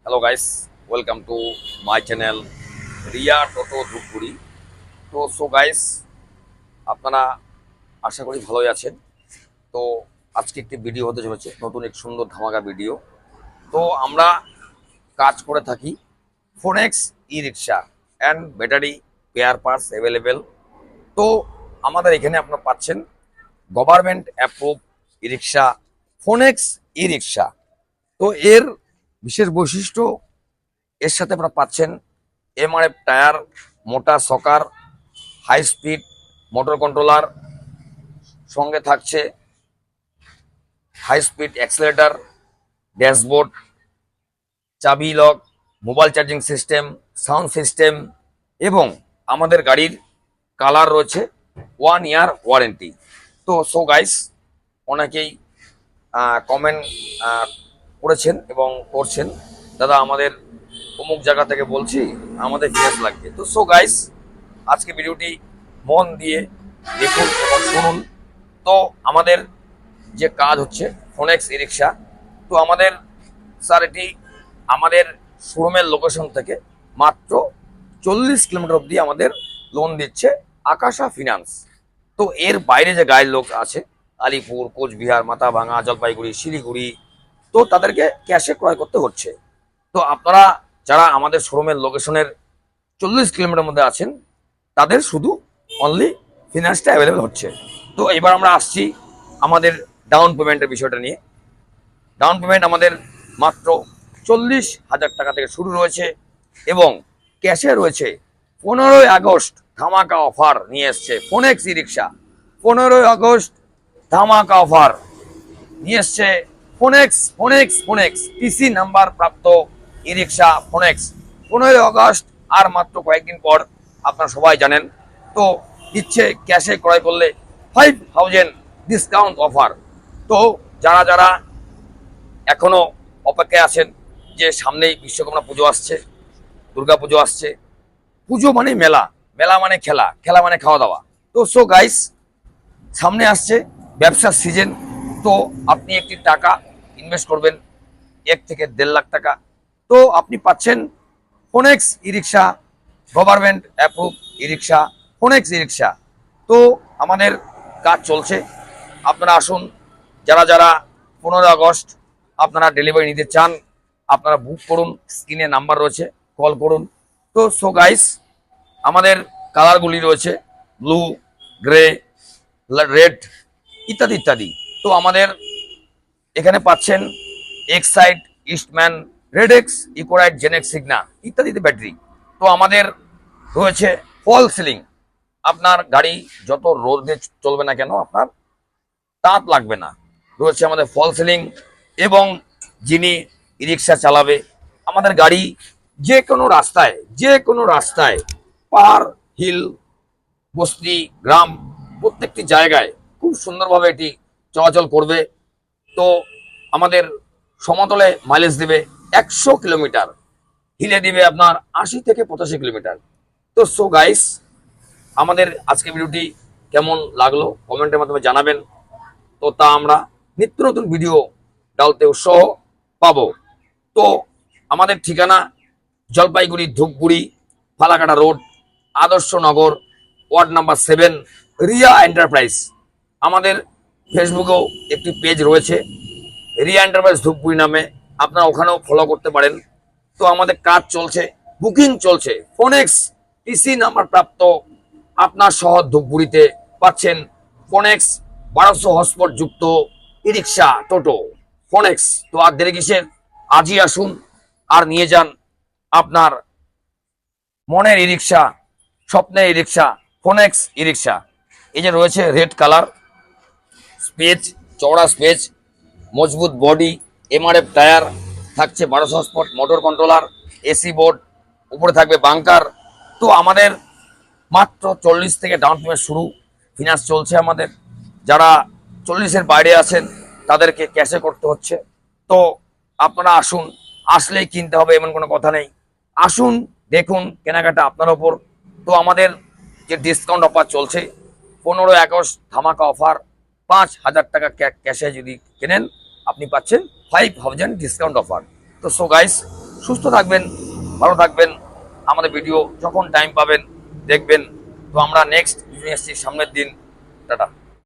Hello guys, welcome to my channel Riya toto Dhupguri. Guys, আপনারা আশা করি ভালোই আছেন। তো আজকে একটি ভিডিও হতে চলেছে, নতুন এক সুন্দর ধামাকা ভিডিও। তো আমরা কাজ করে থাকি phonics E rickshaw and battery pair parts available. তো আমাদের এখানে আপনারা পাচ্ছেন গভর্নমেন্ট অ্যাপ্রুভ ই রিক্সা, ফোনেক্স ই রিক্সা। তো এর বিশেষ বৈশিষ্ট্য, এর সাথে আপনারা পাচ্ছেন এমআরএফ টায়ার, মোটা সকার, হাই স্পিড মোটর কন্ট্রোলার, সঙ্গে থাকছে হাই স্পিড অ্যাক্সেলেটার, ড্যাশবোর্ড, চাবি lock, mobile charging system, sound system, এবং আমাদের গাড়ির কালার রয়েছে 1 ইয়ার ওয়ারেন্টি। তো গাইস, অনেকেই কমেন্ট করেছেন এবং করছেন, দাদা আমাদের অমুক জায়গা থেকে বলছি, আমাদের ফিনান্স লাগবে। তো গাইস, আজকে ভিডিওটি মন দিয়ে দেখুন এবং শুনুন। তো আমাদের যে কাজ হচ্ছে ফোনেক্স ই রিক্সা। তো আমাদের স্যার এটি আমাদের শোরুমের লোকেশন থেকে মাত্র 40 কিলোমিটার অবধি আমাদের লোন দিচ্ছে আকাশা ফিনান্স। তো এর বাইরে যে গায়ের লোক আছে, আলিপুর, কোচবিহার, মাথাভাঙা, জলপাইগুড়ি, শিলিগুড়ি, তো তাদেরকে ক্যাশে ক্রয় করতে হচ্ছে। তো আপনারা যারা আমাদের শোরুমের লোকেশনের 40 কিলোমিটার মধ্যে আছেন, তাদের শুধু অনলি ফিনান্সটা অ্যাভেলেবেল হচ্ছে। তো এবার আমরা আসছি আমাদের ডাউন পেমেন্টের বিষয়টা নিয়ে। ডাউন পেমেন্ট আমাদের মাত্র 40,000 টাকা থেকে শুরু রয়েছে, এবং ক্যাশে রয়েছে 15ই আগস্ট ধামাকা অফার নিয়ে এসছে ফোনেক্স ই রিক্সা। 15ই আগস্ট ধামাকা অফার নিয়ে এসছে phonics phonics phonics TC number প্রাপ্ত ই রিক্সা ফোনেক্স। 15ই আগস্ট আর মাত্র কয়েকদিন পর, আপনারা সবাই জানেন। তো দিচ্ছে ক্যাশে ক্রয় করলে 5,000 ডিসকাউন্ট অফার। তো যারা যারা এখনো অপেক্ষায় আছেন, যে সামনেই বিশ্বকর্মা পুজো আসছে, দুর্গা পুজো আসছে, পুজো মানে মেলা, মেলা মানে খেলা, খেলা মানে খাওয়া দাওয়া। তো গাইস, সামনে আসছে ব্যবসার সিজন। তো আপনি একটি টাকা ইনভেস্ট করবেন, 1 থেকে 1.5 লাখ টাকা। তো আপনি পাচ্ছেন ফোনেক্স ই রিক্সা, গভর্নমেন্ট অ্যাপ্রুভ ই রিক্সা, ফোনেক্স ই রিক্সা। তো আমাদের কাজ চলছে, আপনারা আসুন। যারা যারা 15ই আগস্ট আপনারা ডেলিভারি নিতে চান, আপনারা বুক করুন, স্ক্রিনে নাম্বার রয়েছে, কল করুন। তো গাইস, আমাদের কালারগুলি রয়েছে ব্লু, গ্রে, রেড, ইত্যাদি ইত্যাদি। তো আমাদের এখানে পাচ্ছেন এক্সাইড, ইস্টম্যান, রেড এক্স, ইকোরাইট, জেনেক্স, সিগনা ইত্যাদিতে ব্যাটারি। তো আমাদের রয়েছে ফল সিলিং। আপনার গাড়ি যত রোদে চলবে না কেন, আপনার তাপ লাগবে না। রয়েছে আমাদের ফল সিলিং, এবং যিনি ই রিক্সা চালাবে, আমাদের গাড়ি যে কোনো রাস্তায় পাহাড়, হিল, বস্তি, গ্রাম, প্রত্যেকটি জায়গায় খুব সুন্দরভাবে এটি চলাচল করবে। তো আমাদের সমতলে মাইলেজ দেবে 100 কিলোমিটার, হিলে দিবে আপনার 80 থেকে 85 কিলোমিটার। তো গাইস, আমাদের আজকে ভিডিওটি কেমন লাগলো কমেন্টের মাধ্যমে জানাবেন। তো তা আমরা নিত্য নতুন ভিডিও ডালতে উৎসাহ পাবো। তো আমাদের ঠিকানা Jalpaiguri Dhupguri Falakata road, Adarshnagar, ward number 7, Riya enterprise. আমাদের ফেসবুকেও একটি পেজ রয়েছে রিয়া এন্টারপ্রাইজ ধূপগুড়ি নামে, আপনারা ওখানেও ফলো করতে পারেন। তো আমাদের কাজ চলছে, বুকিং চলছে। ফোনেক্স টিসি নাম্বার প্রাপ্ত আপনার শহর ধূপগুড়িতে পাচ্ছেন ফোনেক্স 1200 হর্সপাওয়ার যুক্ত ই রিক্সা টোটো ফোনেক্স। তো আর দেরি কিসের, আজই আসুন আর নিয়ে যান আপনার মনের ই রিক্সা, স্বপ্নের ই রিক্সা, ফোনেক্স ই রিক্সা। এই যে রয়েছে রেড কালার, স্পেস, চওড়া স্পেস, মজবুত বডি, এমআরএফ টায়ার, থাকছে 1200 horsepower motor controller, AC board, উপরে থাকবে বাংকার। তো আমাদের মাত্র 40 থেকে ডাউন পেমেন্ট শুরু, ফিনান্স চলছে আমাদের। যারা 40-এর বাইরে আছেন, তাদেরকে ক্যাশে করতে হচ্ছে। তো আপনারা আসুন, আসলেই কিনতে হবে এমন কোনো কথা নেই। আসুন, দেখুন, কেনাকাটা আপনার ওপর। তো আমাদের যে ডিসকাউন্ট অফার চলছে, 15ই আগস্ট ধামাকা অফার, 5,000 টাকা ক্যাশে যদি কেনেন, আপনি পাচ্ছেন 5,000 ডিসকাউন্ট অফার। তো গাইস, সুস্থ থাকবেন, ভালো থাকবেন। আমাদের ভিডিও যখন টাইম পাবেন দেখবেন। তো আমরা নেক্সট ভিডিও আসছি সামনের দিন। টাটা।